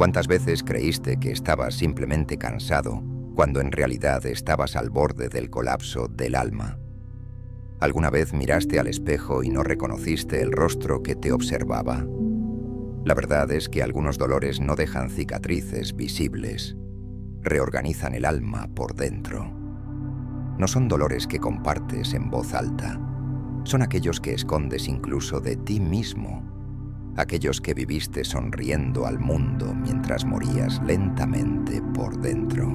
¿Cuántas veces creíste que estabas simplemente cansado cuando en realidad estabas al borde del colapso del alma? ¿Alguna vez miraste al espejo y no reconociste el rostro que te observaba? La verdad es que algunos dolores no dejan cicatrices visibles, reorganizan el alma por dentro. No son dolores que compartes en voz alta, son aquellos que escondes incluso de ti mismo, aquellos que viviste sonriendo al mundo mientras morías lentamente por dentro.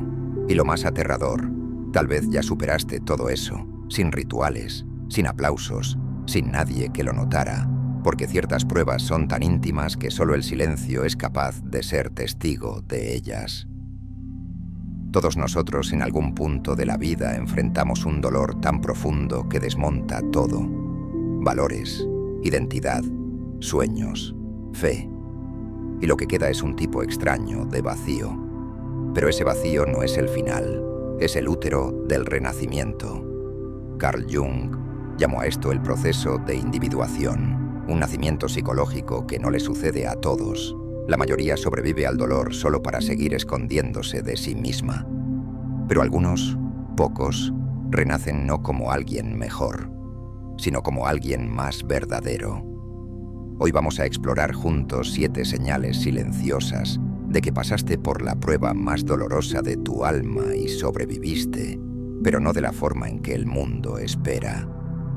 Y lo más aterrador, tal vez ya superaste todo eso, sin rituales, sin aplausos, sin nadie que lo notara, porque ciertas pruebas son tan íntimas que solo el silencio es capaz de ser testigo de ellas. Todos nosotros en algún punto de la vida enfrentamos un dolor tan profundo que desmonta todo: valores, identidad, sueños, fe. Y lo que queda es un tipo extraño de vacío. Pero ese vacío no es el final, es el útero del renacimiento. Carl Jung llamó a esto el proceso de individuación, un nacimiento psicológico que no le sucede a todos. La mayoría sobrevive al dolor solo para seguir escondiéndose de sí misma. Pero algunos, pocos, renacen no como alguien mejor, sino como alguien más verdadero. Hoy vamos a explorar juntos 7 señales silenciosas de que pasaste por la prueba más dolorosa de tu alma y sobreviviste, pero no de la forma en que el mundo espera.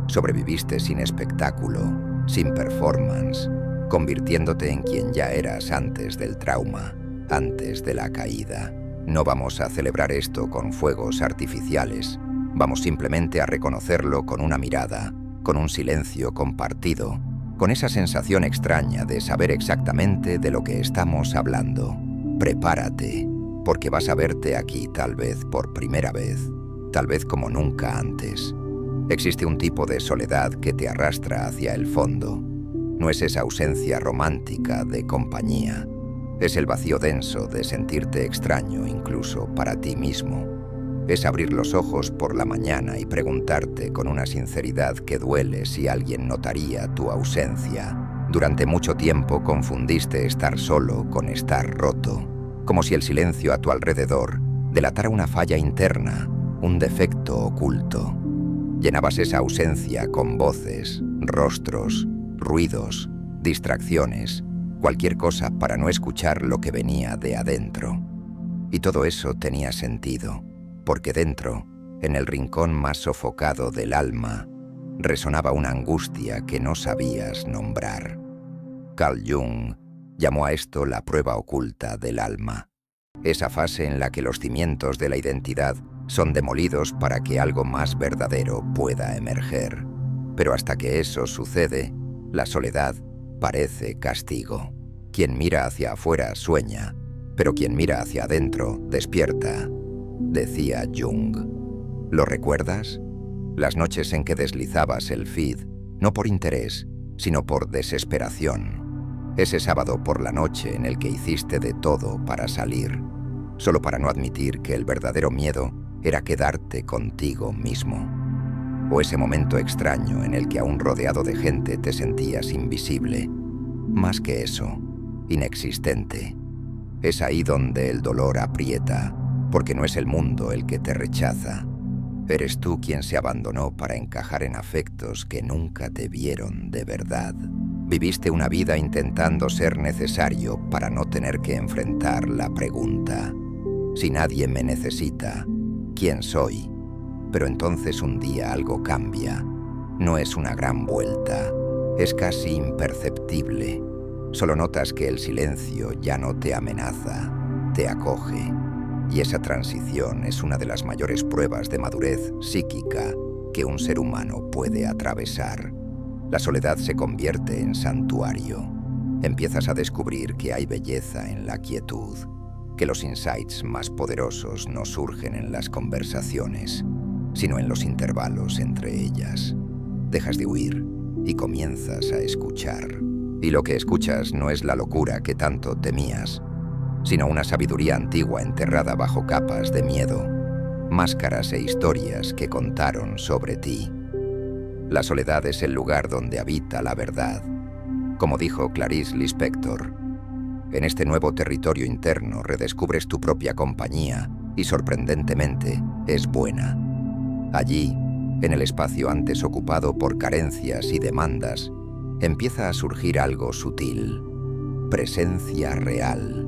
Sobreviviste sin espectáculo, sin performance, convirtiéndote en quien ya eras antes del trauma, antes de la caída. No vamos a celebrar esto con fuegos artificiales, vamos simplemente a reconocerlo con una mirada, con un silencio compartido, con esa sensación extraña de saber exactamente de lo que estamos hablando. Prepárate, porque vas a verte aquí tal vez por primera vez, tal vez como nunca antes. Existe un tipo de soledad que te arrastra hacia el fondo. No es esa ausencia romántica de compañía, es el vacío denso de sentirte extraño incluso para ti mismo. Es abrir los ojos por la mañana y preguntarte con una sinceridad que duele si alguien notaría tu ausencia. Durante mucho tiempo confundiste estar solo con estar roto, como si el silencio a tu alrededor delatara una falla interna, un defecto oculto. Llenabas esa ausencia con voces, rostros, ruidos, distracciones, cualquier cosa para no escuchar lo que venía de adentro. Y todo eso tenía sentido, porque dentro, en el rincón más sofocado del alma, resonaba una angustia que no sabías nombrar. Carl Jung llamó a esto la prueba oculta del alma, esa fase en la que los cimientos de la identidad son demolidos para que algo más verdadero pueda emerger. Pero hasta que eso sucede, la soledad parece castigo. Quien mira hacia afuera sueña, pero quien mira hacia adentro despierta, decía Jung. ¿Lo recuerdas? Las noches en que deslizabas el feed, no por interés, sino por desesperación. Ese sábado por la noche en el que hiciste de todo para salir, solo para no admitir que el verdadero miedo era quedarte contigo mismo. O ese momento extraño en el que aún rodeado de gente te sentías invisible. Más que eso, inexistente. Es ahí donde el dolor aprieta, porque no es el mundo el que te rechaza. Eres tú quien se abandonó para encajar en afectos que nunca te vieron de verdad. Viviste una vida intentando ser necesario para no tener que enfrentar la pregunta: si nadie me necesita, ¿quién soy? Pero entonces un día algo cambia. No es una gran vuelta, es casi imperceptible. Solo notas que el silencio ya no te amenaza, te acoge. Y esa transición es una de las mayores pruebas de madurez psíquica que un ser humano puede atravesar. La soledad se convierte en santuario. Empiezas a descubrir que hay belleza en la quietud, que los insights más poderosos no surgen en las conversaciones, sino en los intervalos entre ellas. Dejas de huir y comienzas a escuchar. Y lo que escuchas no es la locura que tanto temías, sino una sabiduría antigua enterrada bajo capas de miedo, máscaras e historias que contaron sobre ti. La soledad es el lugar donde habita la verdad. Como dijo Clarice Lispector, En este nuevo territorio interno redescubres tu propia compañía y, sorprendentemente, es buena. Allí, en el espacio antes ocupado por carencias y demandas, empieza a surgir algo sutil: presencia real.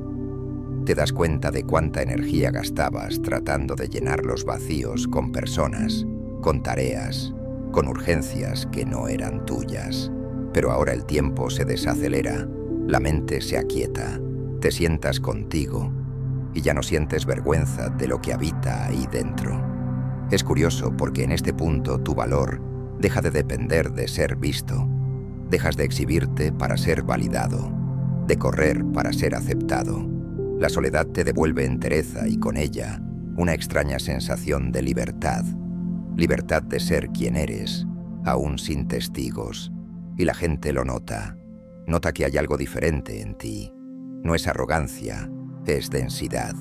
Te das cuenta de cuánta energía gastabas tratando de llenar los vacíos con personas, con tareas, con urgencias que no eran tuyas. Pero ahora el tiempo se desacelera, la mente se aquieta, te sientas contigo y ya no sientes vergüenza de lo que habita ahí dentro. Es curioso porque en este punto tu valor deja de depender de ser visto. Dejas de exhibirte para ser validado, de correr para ser aceptado. La soledad te devuelve entereza y con ella una extraña sensación de libertad. Libertad de ser quien eres, aún sin testigos. Y la gente lo nota. Nota que hay algo diferente en ti. No es arrogancia, es densidad.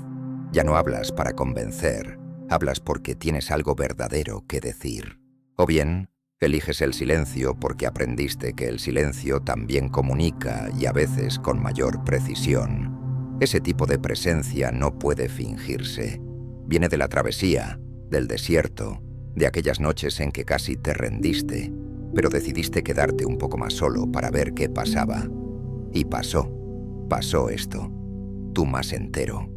Ya no hablas para convencer, hablas porque tienes algo verdadero que decir. O bien, eliges el silencio porque aprendiste que el silencio también comunica y a veces con mayor precisión. Ese tipo de presencia no puede fingirse. Viene de la travesía, del desierto, de aquellas noches en que casi te rendiste, pero decidiste quedarte un poco más solo para ver qué pasaba. Y pasó esto. Tú más entero,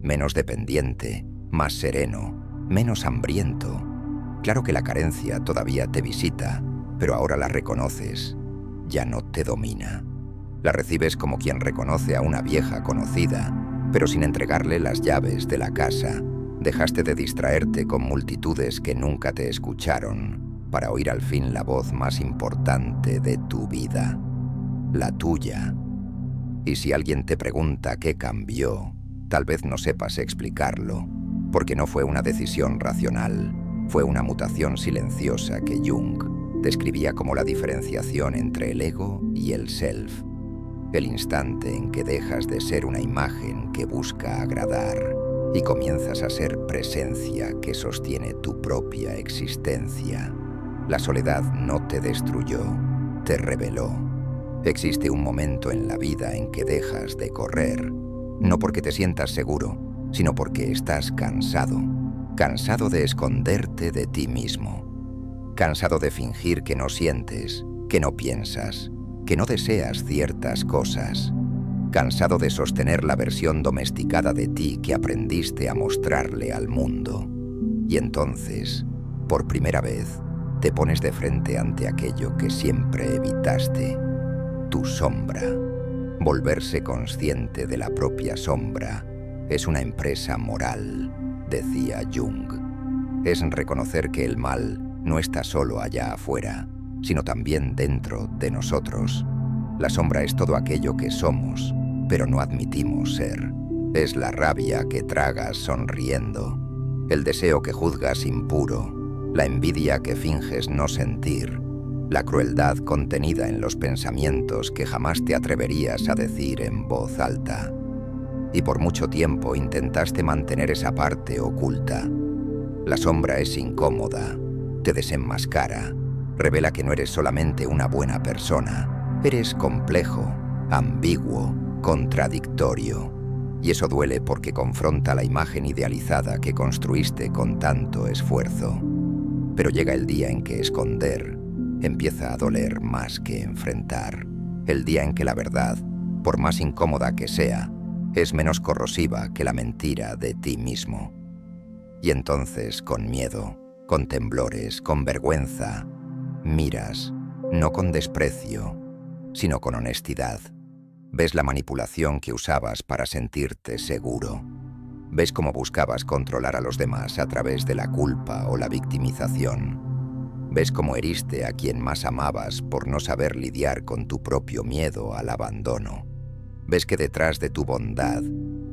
menos dependiente, más sereno, menos hambriento. Claro que la carencia todavía te visita, pero ahora la reconoces, ya no te domina. La recibes como quien reconoce a una vieja conocida, pero sin entregarle las llaves de la casa. Dejaste de distraerte con multitudes que nunca te escucharon para oír al fin la voz más importante de tu vida, la tuya. Y si alguien te pregunta qué cambió, tal vez no sepas explicarlo, porque no fue una decisión racional, fue una mutación silenciosa que Jung describía como la diferenciación entre el ego y el self. El instante en que dejas de ser una imagen que busca agradar y comienzas a ser presencia que sostiene tu propia existencia. La soledad no te destruyó, te reveló. Existe un momento en la vida en que dejas de correr, no porque te sientas seguro, sino porque estás cansado. Cansado de esconderte de ti mismo. Cansado de fingir que no sientes, que no piensas, que no deseas ciertas cosas. Cansado de sostener la versión domesticada de ti que aprendiste a mostrarle al mundo. Y entonces, por primera vez, te pones de frente ante aquello que siempre evitaste, tu sombra. Volverse consciente de la propia sombra es una empresa moral, decía Jung. Es reconocer que el mal no está solo allá afuera, sino también dentro de nosotros. La sombra es todo aquello que somos, pero no admitimos ser. Es la rabia que tragas sonriendo, el deseo que juzgas impuro, la envidia que finges no sentir, la crueldad contenida en los pensamientos que jamás te atreverías a decir en voz alta. Y por mucho tiempo intentaste mantener esa parte oculta. La sombra es incómoda, te desenmascara, revela que no eres solamente una buena persona, eres complejo, ambiguo, contradictorio. Y eso duele porque confronta la imagen idealizada que construiste con tanto esfuerzo. Pero llega el día en que esconder empieza a doler más que enfrentar. El día en que la verdad, por más incómoda que sea, es menos corrosiva que la mentira de ti mismo. Y entonces, con miedo, con temblores, con vergüenza, miras, no con desprecio, sino con honestidad. Ves la manipulación que usabas para sentirte seguro. Ves cómo buscabas controlar a los demás a través de la culpa o la victimización. Ves cómo heriste a quien más amabas por no saber lidiar con tu propio miedo al abandono. Ves que detrás de tu bondad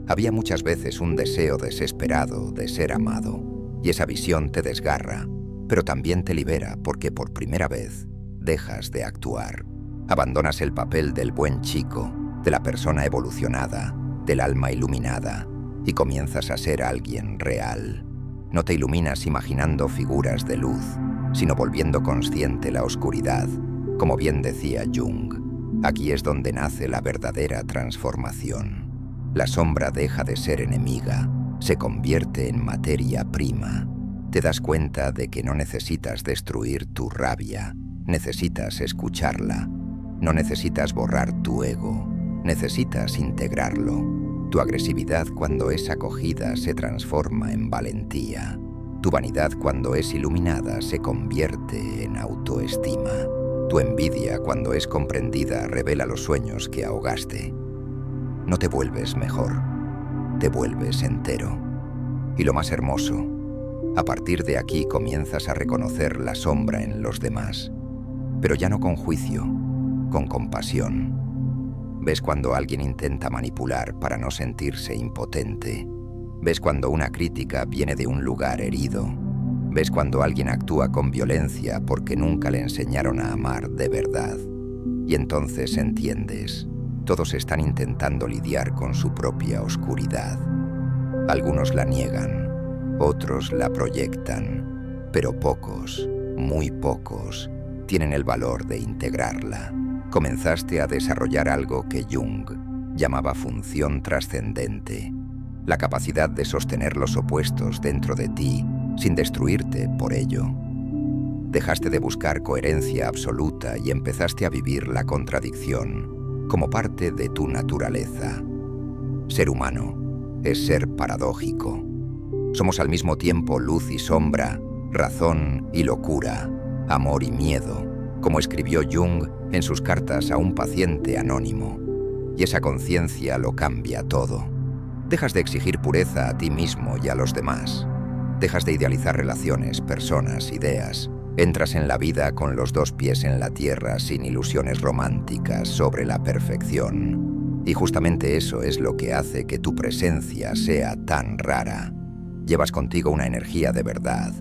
había muchas veces un deseo desesperado de ser amado. Y esa visión te desgarra, pero también te libera porque por primera vez dejas de actuar. Abandonas el papel del buen chico, de la persona evolucionada, del alma iluminada, y comienzas a ser alguien real. No te iluminas imaginando figuras de luz, sino volviendo consciente la oscuridad, como bien decía Jung. Aquí es donde nace la verdadera transformación. La sombra deja de ser enemiga, se convierte en materia prima. Te das cuenta de que no necesitas destruir tu rabia, necesitas escucharla. No necesitas borrar tu ego, necesitas integrarlo. Tu agresividad cuando es acogida se transforma en valentía. Tu vanidad cuando es iluminada se convierte en autoestima. Tu envidia cuando es comprendida revela los sueños que ahogaste. No te vuelves mejor, te vuelves entero. Y lo más hermoso, a partir de aquí comienzas a reconocer la sombra en los demás, pero ya no con juicio, con compasión. Ves cuando alguien intenta manipular para no sentirse impotente. Ves cuando una crítica viene de un lugar herido. Ves cuando alguien actúa con violencia porque nunca le enseñaron a amar de verdad. Y entonces entiendes, todos están intentando lidiar con su propia oscuridad. Algunos la niegan, otros la proyectan, pero pocos, muy pocos, tienen el valor de integrarla. Comenzaste a desarrollar algo que Jung llamaba función trascendente, la capacidad de sostener los opuestos dentro de ti sin destruirte por ello. Dejaste de buscar coherencia absoluta y empezaste a vivir la contradicción como parte de tu naturaleza. Ser humano es ser paradójico. Somos al mismo tiempo luz y sombra, razón y locura, amor y miedo, como escribió Jung en sus cartas a un paciente anónimo. Y esa conciencia lo cambia todo. Dejas de exigir pureza a ti mismo y a los demás. Dejas de idealizar relaciones, personas, ideas. Entras en la vida con los dos pies en la tierra, sin ilusiones románticas sobre la perfección. Y justamente eso es lo que hace que tu presencia sea tan rara. Llevas contigo una energía de verdad,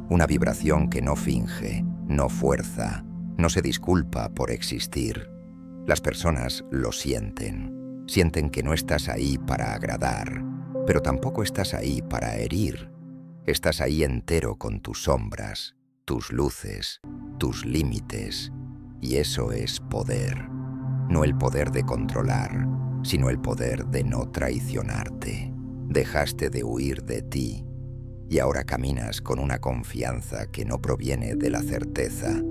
una vibración que no finge, no fuerza, no se disculpa por existir. Las personas lo sienten. Sienten que no estás ahí para agradar, pero tampoco estás ahí para herir. Estás ahí entero con tus sombras, tus luces, tus límites. Y eso es poder. No el poder de controlar, sino el poder de no traicionarte. Dejaste de huir de ti y ahora caminas con una confianza que no proviene de la certeza,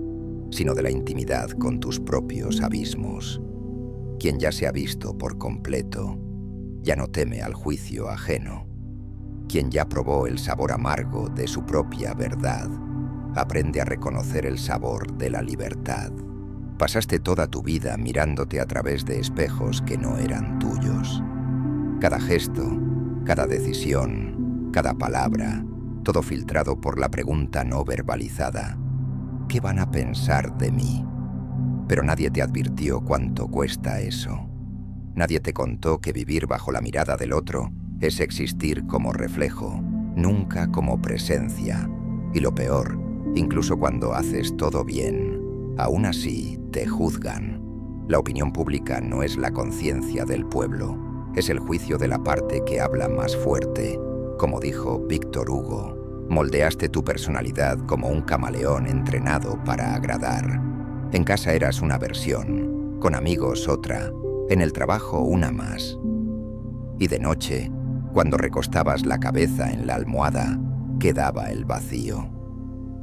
sino de la intimidad con tus propios abismos. Quien ya se ha visto por completo, ya no teme al juicio ajeno. Quien ya probó el sabor amargo de su propia verdad, aprende a reconocer el sabor de la libertad. Pasaste toda tu vida mirándote a través de espejos que no eran tuyos. Cada gesto, cada decisión, cada palabra, todo filtrado por la pregunta no verbalizada. ¿Qué van a pensar de mí? Pero nadie te advirtió cuánto cuesta eso. Nadie te contó que vivir bajo la mirada del otro es existir como reflejo, nunca como presencia. Y lo peor, incluso cuando haces todo bien, aún así te juzgan. La opinión pública no es la conciencia del pueblo, es el juicio de la parte que habla más fuerte. Como dijo Víctor Hugo, moldeaste tu personalidad como un camaleón entrenado para agradar. En casa eras una versión, con amigos otra, en el trabajo una más. Y de noche, cuando recostabas la cabeza en la almohada, quedaba el vacío.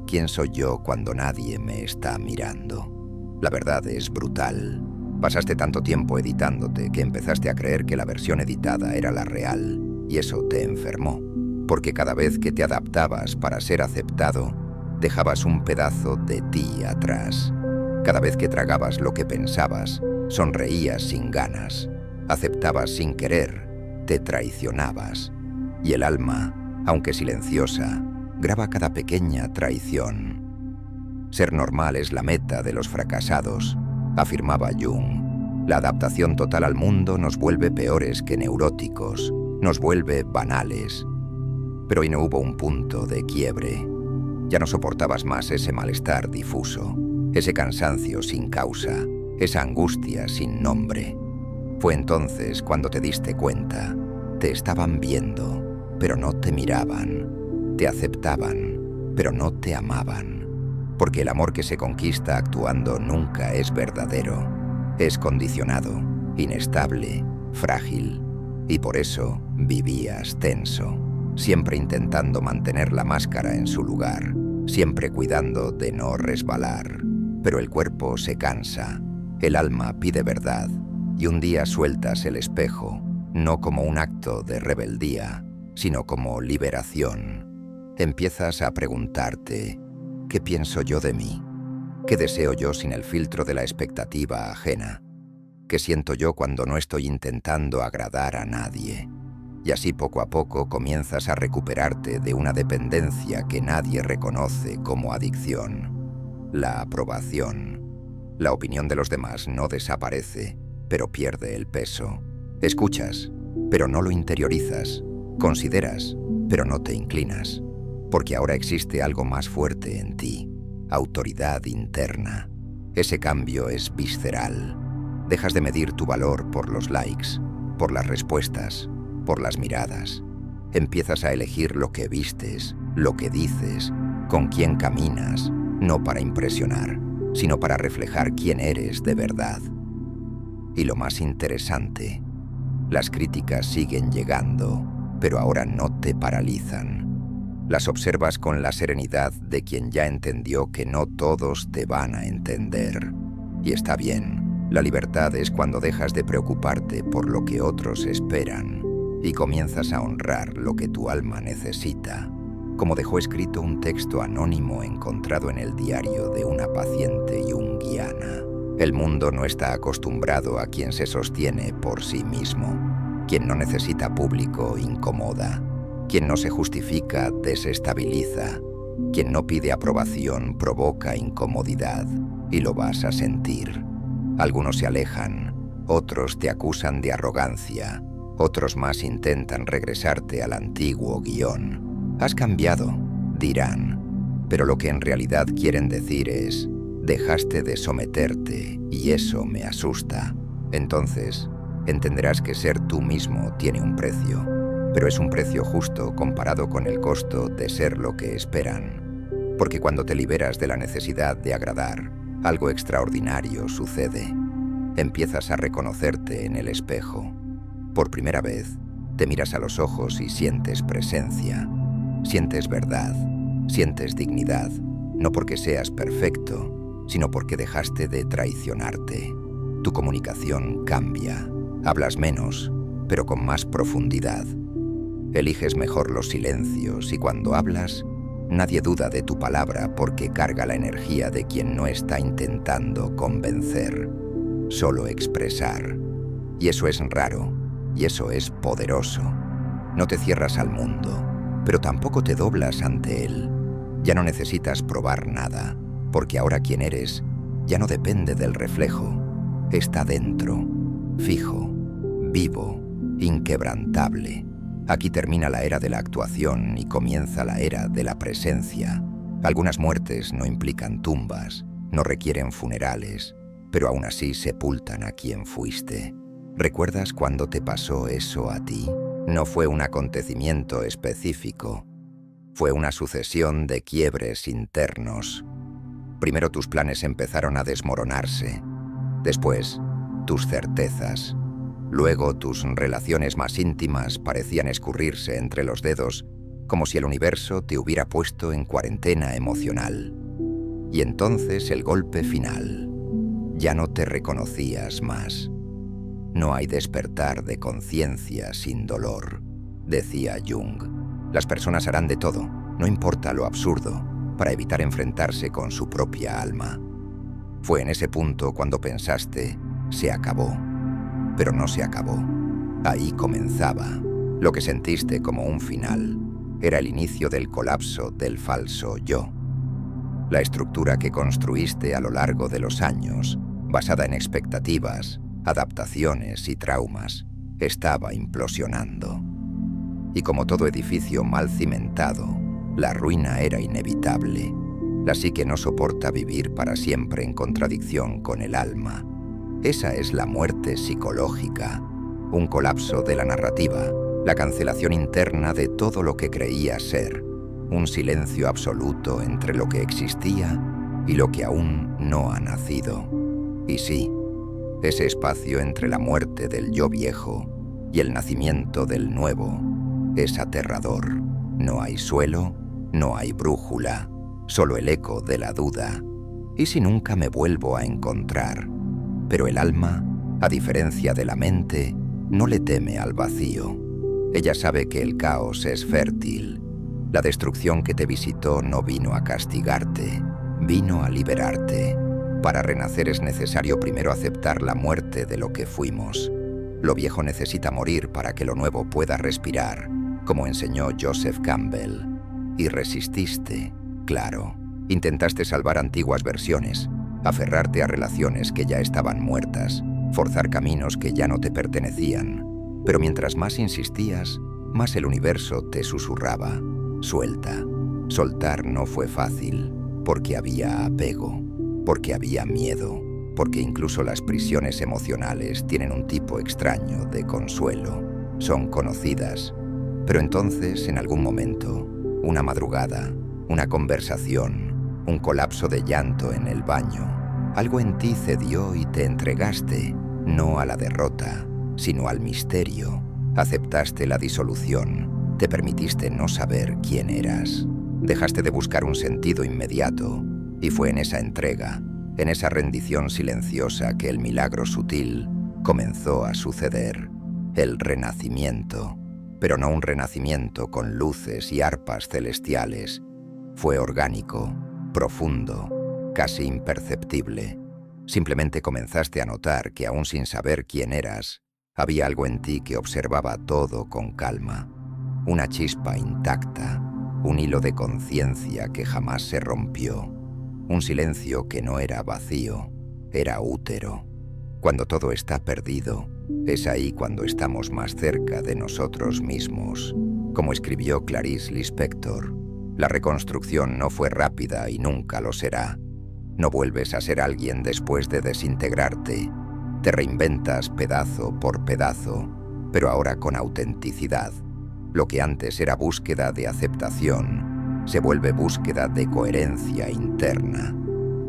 ¿Quién soy yo cuando nadie me está mirando? La verdad es brutal. Pasaste tanto tiempo editándote que empezaste a creer que la versión editada era la real, y eso te enfermó, porque cada vez que te adaptabas para ser aceptado, dejabas un pedazo de ti atrás. Cada vez que tragabas lo que pensabas, sonreías sin ganas, aceptabas sin querer, te traicionabas. Y el alma, aunque silenciosa, graba cada pequeña traición. Ser normal es la meta de los fracasados, afirmaba Jung. La adaptación total al mundo nos vuelve peores que neuróticos, nos vuelve banales. Pero hoy no hubo un punto de quiebre. Ya no soportabas más ese malestar difuso, ese cansancio sin causa, esa angustia sin nombre. Fue entonces cuando te diste cuenta. Te estaban viendo, pero no te miraban. Te aceptaban, pero no te amaban. Porque el amor que se conquista actuando nunca es verdadero. Es condicionado, inestable, frágil, y por eso vivías tenso, siempre intentando mantener la máscara en su lugar, siempre cuidando de no resbalar. Pero el cuerpo se cansa, el alma pide verdad, y un día sueltas el espejo, no como un acto de rebeldía, sino como liberación. Empiezas a preguntarte, ¿qué pienso yo de mí? ¿Qué deseo yo sin el filtro de la expectativa ajena? ¿Qué siento yo cuando no estoy intentando agradar a nadie? Y así poco a poco comienzas a recuperarte de una dependencia que nadie reconoce como adicción. La aprobación. La opinión de los demás no desaparece, pero pierde el peso. Escuchas, pero no lo interiorizas. Consideras, pero no te inclinas. Porque ahora existe algo más fuerte en ti. Autoridad interna. Ese cambio es visceral. Dejas de medir tu valor por los likes, por las respuestas, por las miradas. Empiezas a elegir lo que vistes, lo que dices, con quién caminas, no para impresionar, sino para reflejar quién eres de verdad. Y lo más interesante, las críticas siguen llegando, pero ahora no te paralizan. Las observas con la serenidad de quien ya entendió que no todos te van a entender. Y está bien. La libertad es cuando dejas de preocuparte por lo que otros esperan y comienzas a honrar lo que tu alma necesita, como dejó escrito un texto anónimo encontrado en el diario de una paciente junguiana. El mundo no está acostumbrado a quien se sostiene por sí mismo. Quien no necesita público incomoda. Quien no se justifica desestabiliza. Quien no pide aprobación provoca incomodidad y lo vas a sentir. Algunos se alejan, otros te acusan de arrogancia, otros más intentan regresarte al antiguo guión. Has cambiado, dirán, pero lo que en realidad quieren decir es, dejaste de someterte y eso me asusta. Entonces, entenderás que ser tú mismo tiene un precio, pero es un precio justo comparado con el costo de ser lo que esperan. Porque cuando te liberas de la necesidad de agradar, algo extraordinario sucede. Empiezas a reconocerte en el espejo. Por primera vez, te miras a los ojos y sientes presencia. Sientes verdad, sientes dignidad, no porque seas perfecto, sino porque dejaste de traicionarte. Tu comunicación cambia. Hablas menos, pero con más profundidad. Eliges mejor los silencios y cuando hablas, nadie duda de tu palabra porque carga la energía de quien no está intentando convencer, solo expresar. Y eso es raro, y eso es poderoso. No te cierras al mundo, pero tampoco te doblas ante él. Ya no necesitas probar nada, porque ahora quien eres ya no depende del reflejo. Está dentro, fijo, vivo, inquebrantable. Aquí termina la era de la actuación y comienza la era de la presencia. Algunas muertes no implican tumbas, no requieren funerales, pero aún así sepultan a quien fuiste. ¿Recuerdas cuándo te pasó eso a ti? No fue un acontecimiento específico, fue una sucesión de quiebres internos. Primero tus planes empezaron a desmoronarse, después tus certezas. Luego tus relaciones más íntimas parecían escurrirse entre los dedos, como si el universo te hubiera puesto en cuarentena emocional. Y entonces el golpe final. Ya no te reconocías más. No hay despertar de conciencia sin dolor, decía Jung. Las personas harán de todo, no importa lo absurdo, para evitar enfrentarse con su propia alma. Fue en ese punto cuando pensaste, se acabó. Pero no se acabó. Ahí comenzaba. Lo que sentiste como un final era el inicio del colapso del falso yo. La estructura que construiste a lo largo de los años, basada en expectativas, adaptaciones y traumas, estaba implosionando. Y como todo edificio mal cimentado, la ruina era inevitable. La psique no soporta vivir para siempre en contradicción con el alma. Esa es la muerte psicológica, un colapso de la narrativa, la cancelación interna de todo lo que creía ser, un silencio absoluto entre lo que existía y lo que aún no ha nacido. Y sí, ese espacio entre la muerte del yo viejo y el nacimiento del nuevo, es aterrador. No hay suelo, no hay brújula, solo el eco de la duda. ¿Y si nunca me vuelvo a encontrar? Pero el alma, a diferencia de la mente, no le teme al vacío. Ella sabe que el caos es fértil. La destrucción que te visitó no vino a castigarte, vino a liberarte. Para renacer es necesario primero aceptar la muerte de lo que fuimos. Lo viejo necesita morir para que lo nuevo pueda respirar, como enseñó Joseph Campbell. Y resististe, claro. Intentaste salvar antiguas versiones, aferrarte a relaciones que ya estaban muertas, forzar caminos que ya no te pertenecían. Pero mientras más insistías, más el universo te susurraba: suelta. Soltar no fue fácil, porque había apego, porque había miedo, porque incluso las prisiones emocionales tienen un tipo extraño de consuelo. Son conocidas. Pero entonces, en algún momento, una madrugada, una conversación, un colapso de llanto en el baño, algo en ti cedió y te entregaste, no a la derrota, sino al misterio. Aceptaste la disolución, te permitiste no saber quién eras. Dejaste de buscar un sentido inmediato, y fue en esa entrega, en esa rendición silenciosa que el milagro sutil comenzó a suceder, el renacimiento. Pero no un renacimiento con luces y arpas celestiales. Fue orgánico, profundo, casi imperceptible. Simplemente comenzaste a notar que aún sin saber quién eras, había algo en ti que observaba todo con calma. Una chispa intacta, un hilo de conciencia que jamás se rompió. Un silencio que no era vacío, era útero. Cuando todo está perdido, es ahí cuando estamos más cerca de nosotros mismos. Como escribió Clarice Lispector, la reconstrucción no fue rápida y nunca lo será. No vuelves a ser alguien después de desintegrarte. Te reinventas pedazo por pedazo, pero ahora con autenticidad. Lo que antes era búsqueda de aceptación, se vuelve búsqueda de coherencia interna.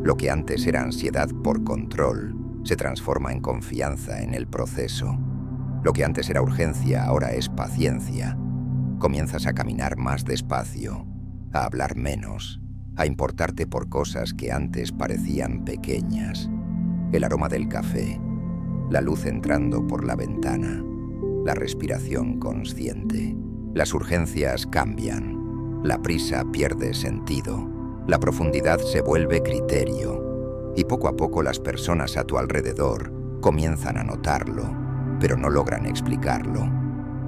Lo que antes era ansiedad por control, se transforma en confianza en el proceso. Lo que antes era urgencia ahora es paciencia. Comienzas a caminar más despacio, a hablar menos, a importarte por cosas que antes parecían pequeñas. El aroma del café, la luz entrando por la ventana, la respiración consciente. Las urgencias cambian, la prisa pierde sentido, la profundidad se vuelve criterio. Y poco a poco las personas a tu alrededor comienzan a notarlo, pero no logran explicarlo.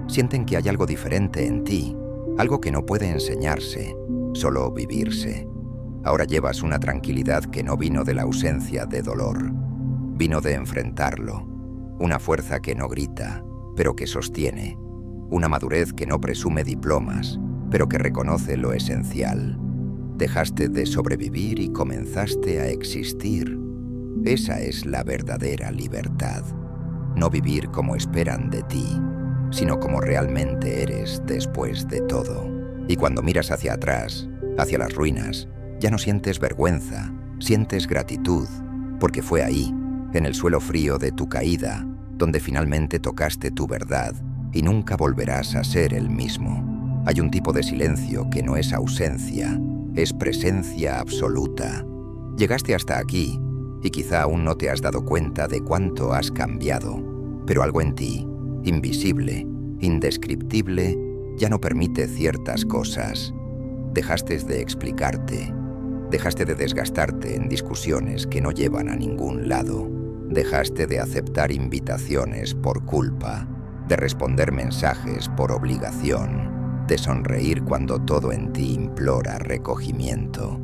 Sienten que hay algo diferente en ti, algo que no puede enseñarse, solo vivirse. Ahora llevas una tranquilidad que no vino de la ausencia de dolor, vino de enfrentarlo, una fuerza que no grita, pero que sostiene, una madurez que no presume diplomas, pero que reconoce lo esencial. Dejaste de sobrevivir y comenzaste a existir. Esa es la verdadera libertad. No vivir como esperan de ti, sino como realmente eres después de todo. Y cuando miras hacia atrás, hacia las ruinas, ya no sientes vergüenza, sientes gratitud, porque fue ahí, en el suelo frío de tu caída, donde finalmente tocaste tu verdad y nunca volverás a ser el mismo. Hay un tipo de silencio que no es ausencia, es presencia absoluta. Llegaste hasta aquí y quizá aún no te has dado cuenta de cuánto has cambiado, pero algo en ti, invisible, indescriptible, ya no permite ciertas cosas. Dejaste de explicarte, dejaste de desgastarte en discusiones que no llevan a ningún lado, dejaste de aceptar invitaciones por culpa, de responder mensajes por obligación, de sonreír cuando todo en ti implora recogimiento.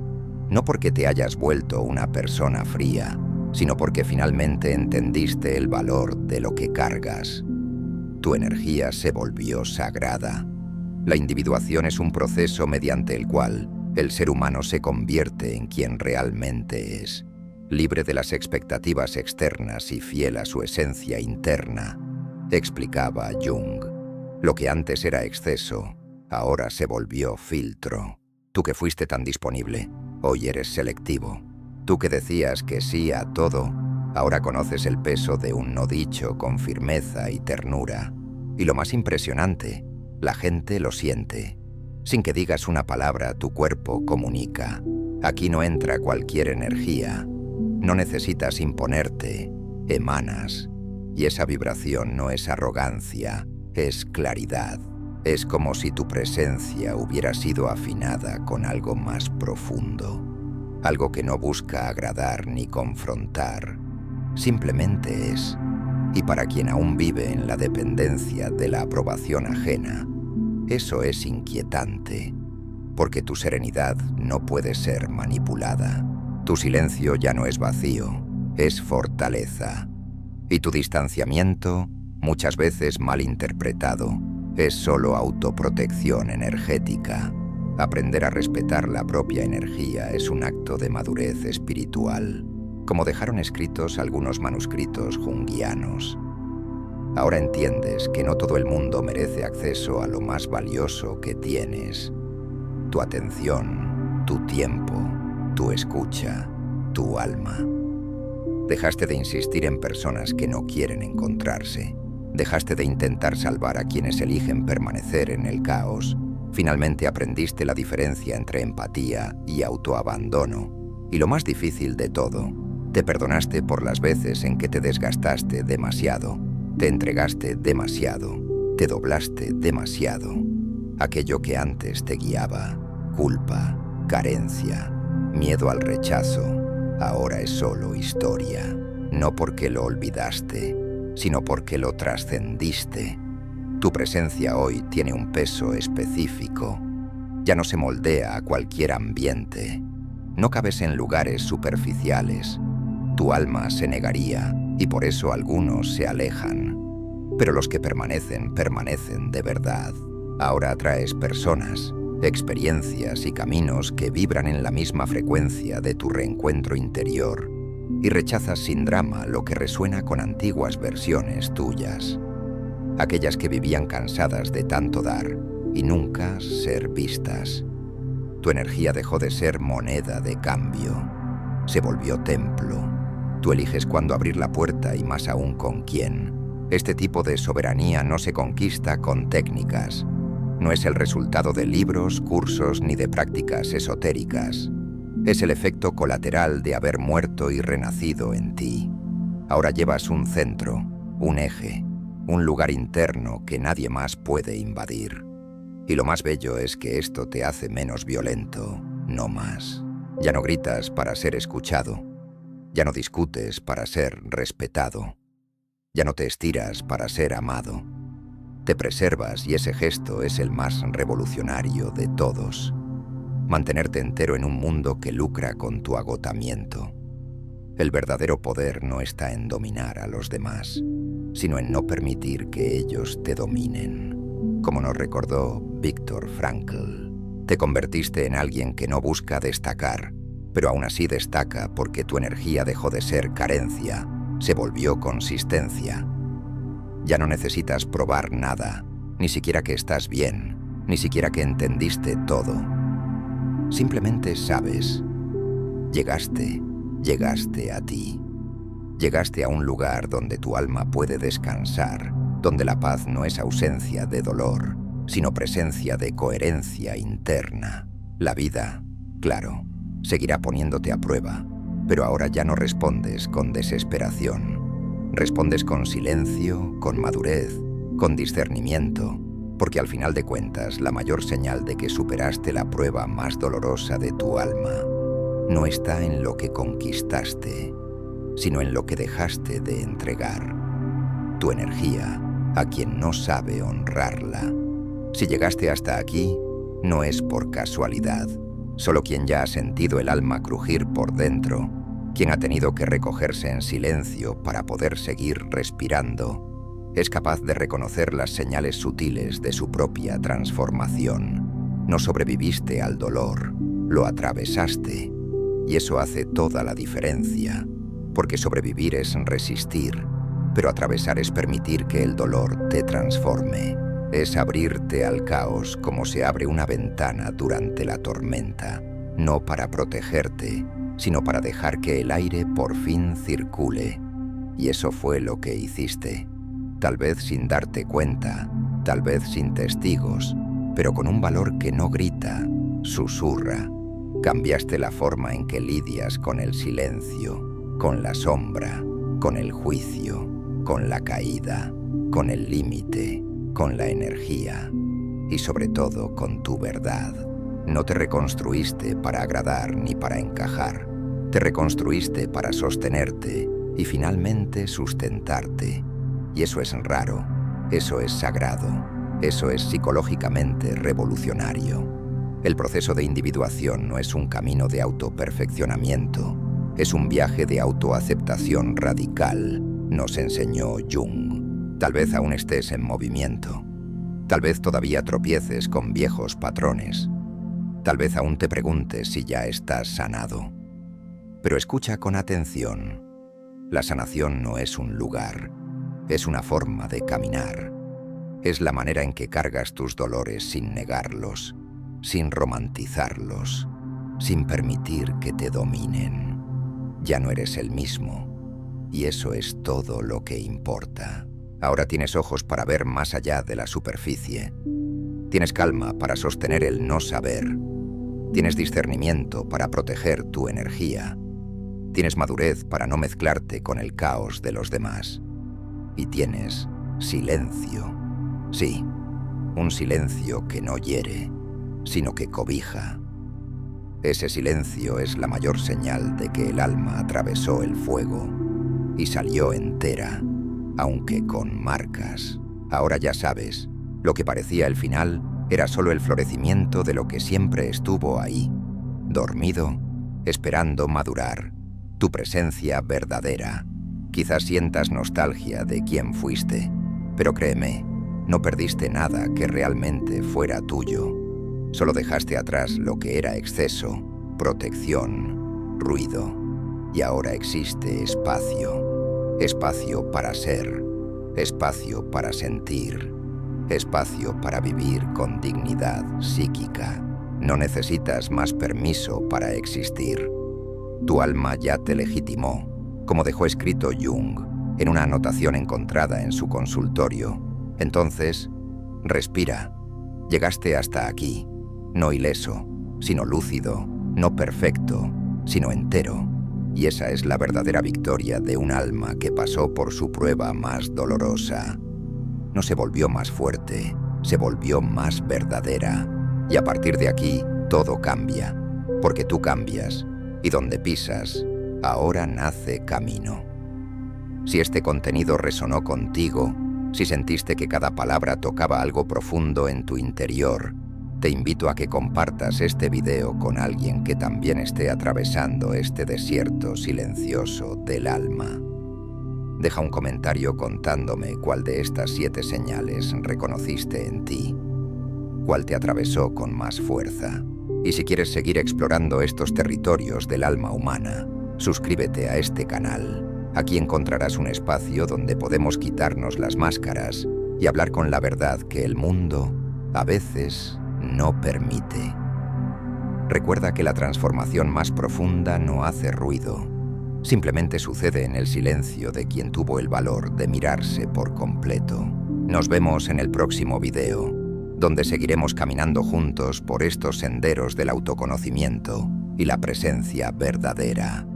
No porque te hayas vuelto una persona fría, sino porque finalmente entendiste el valor de lo que cargas. Tu energía se volvió sagrada. La individuación es un proceso mediante el cual el ser humano se convierte en quien realmente es, libre de las expectativas externas y fiel a su esencia interna, explicaba Jung. Lo que antes era exceso, ahora se volvió filtro. Tú que fuiste tan disponible, hoy eres selectivo. Tú que decías que sí a todo, Ahora conoces el peso de un no dicho con firmeza y ternura. Y lo más impresionante, la gente lo siente. Sin que digas una palabra, tu cuerpo comunica. Aquí no entra cualquier energía. No necesitas imponerte, emanas. Y esa vibración no es arrogancia, es claridad. Es como si tu presencia hubiera sido afinada con algo más profundo. Algo que no busca agradar ni confrontar. Simplemente es. Y para quien aún vive en la dependencia de la aprobación ajena, eso es inquietante, porque tu serenidad no puede ser manipulada. Tu silencio ya no es vacío, es fortaleza. Y tu distanciamiento, muchas veces mal interpretado, es solo autoprotección energética. Aprender a respetar la propia energía es un acto de madurez espiritual, como dejaron escritos algunos manuscritos junguianos. Ahora entiendes que no todo el mundo merece acceso a lo más valioso que tienes: tu atención, tu tiempo, tu escucha, tu alma. Dejaste de insistir en personas que no quieren encontrarse. Dejaste de intentar salvar a quienes eligen permanecer en el caos. Finalmente aprendiste la diferencia entre empatía y autoabandono. Y lo más difícil de todo, te perdonaste por las veces en que te desgastaste demasiado. Te entregaste demasiado, te doblaste demasiado. Aquello que antes te guiaba, culpa, carencia, miedo al rechazo, ahora es solo historia. No porque lo olvidaste, sino porque lo trascendiste. Tu presencia hoy tiene un peso específico. Ya no se moldea a cualquier ambiente. No cabes en lugares superficiales. Tu alma se negaría, y por eso algunos se alejan. Pero los que permanecen, permanecen de verdad. Ahora atraes personas, experiencias y caminos que vibran en la misma frecuencia de tu reencuentro interior, y rechazas sin drama lo que resuena con antiguas versiones tuyas. Aquellas que vivían cansadas de tanto dar y nunca ser vistas. Tu energía dejó de ser moneda de cambio. Se volvió templo. Tú eliges cuándo abrir la puerta y más aún con quién. Este tipo de soberanía no se conquista con técnicas. No es el resultado de libros, cursos ni de prácticas esotéricas. Es el efecto colateral de haber muerto y renacido en ti. Ahora llevas un centro, un eje, un lugar interno que nadie más puede invadir. Y lo más bello es que esto te hace menos violento, no más. Ya no gritas para ser escuchado. Ya no discutes para ser respetado. Ya no te estiras para ser amado. Te preservas y ese gesto es el más revolucionario de todos. Mantenerte entero en un mundo que lucra con tu agotamiento. El verdadero poder no está en dominar a los demás, sino en no permitir que ellos te dominen. Como nos recordó Viktor Frankl, te convertiste en alguien que no busca destacar, pero aún así destaca porque tu energía dejó de ser carencia, se volvió consistencia. Ya no necesitas probar nada, ni siquiera que estás bien, ni siquiera que entendiste todo. Simplemente sabes. Llegaste a ti. Llegaste a un lugar donde tu alma puede descansar, donde la paz no es ausencia de dolor, sino presencia de coherencia interna. La vida, claro, seguirá poniéndote a prueba, pero ahora ya no respondes con desesperación. Respondes con silencio, con madurez, con discernimiento, porque al final de cuentas la mayor señal de que superaste la prueba más dolorosa de tu alma no está en lo que conquistaste, sino en lo que dejaste de entregar. Tu energía, a quien no sabe honrarla. Si llegaste hasta aquí, no es por casualidad. Solo quien ya ha sentido el alma crujir por dentro, quien ha tenido que recogerse en silencio para poder seguir respirando, es capaz de reconocer las señales sutiles de su propia transformación. No sobreviviste al dolor, lo atravesaste, y eso hace toda la diferencia, porque sobrevivir es resistir, pero atravesar es permitir que el dolor te transforme. Es abrirte al caos como se abre una ventana durante la tormenta, no para protegerte, sino para dejar que el aire por fin circule, Y eso fue lo que hiciste. Tal vez sin darte cuenta, tal vez sin testigos, pero con un valor que no grita, susurra. Cambiaste la forma en que lidias con el silencio, con la sombra, con el juicio, con la caída, con el límite, con la energía y sobre todo con tu verdad. No te reconstruiste para agradar ni para encajar. Te reconstruiste para sostenerte y finalmente sustentarte. Y eso es raro, eso es sagrado, eso es psicológicamente revolucionario. El proceso de individuación no es un camino de autoperfeccionamiento, es un viaje de autoaceptación radical, nos enseñó Jung. Tal vez aún estés en movimiento, tal vez todavía tropieces con viejos patrones, tal vez aún te preguntes si ya estás sanado. Pero escucha con atención, la sanación no es un lugar, es una forma de caminar. Es la manera en que cargas tus dolores sin negarlos, sin romantizarlos, sin permitir que te dominen. Ya no eres el mismo, y eso es todo lo que importa. Ahora tienes ojos para ver más allá de la superficie. Tienes calma para sostener el no saber. Tienes discernimiento para proteger tu energía. Tienes madurez para no mezclarte con el caos de los demás. Y tienes silencio. Sí, un silencio que no hiere, sino que cobija. Ese silencio es la mayor señal de que el alma atravesó el fuego y salió entera, aunque con marcas. Ahora ya sabes, lo que parecía el final era solo el florecimiento de lo que siempre estuvo ahí, dormido, esperando madurar, tu presencia verdadera. Quizás sientas nostalgia de quién fuiste, pero créeme, no perdiste nada que realmente fuera tuyo. Solo dejaste atrás lo que era exceso, protección, ruido. Y ahora existe espacio. Espacio para ser, espacio para sentir, espacio para vivir con dignidad psíquica. No necesitas más permiso para existir. Tu alma ya te legitimó, como dejó escrito Jung en una anotación encontrada en su consultorio. Entonces, respira. Llegaste hasta aquí, no ileso, sino lúcido, no perfecto, sino entero. Y esa es la verdadera victoria de un alma que pasó por su prueba más dolorosa. No se volvió más fuerte, se volvió más verdadera. Y a partir de aquí, todo cambia, porque tú cambias, y donde pisas, ahora nace camino. Si este contenido resonó contigo, si sentiste que cada palabra tocaba algo profundo en tu interior, te invito a que compartas este video con alguien que también esté atravesando este desierto silencioso del alma. Deja un comentario contándome cuál de estas 7 señales reconociste en ti, cuál te atravesó con más fuerza. Y si quieres seguir explorando estos territorios del alma humana, suscríbete a este canal. Aquí encontrarás un espacio donde podemos quitarnos las máscaras y hablar con la verdad que el mundo, a veces, no permite. Recuerda que la transformación más profunda no hace ruido. Simplemente sucede en el silencio de quien tuvo el valor de mirarse por completo. Nos vemos en el próximo video, donde seguiremos caminando juntos por estos senderos del autoconocimiento y la presencia verdadera.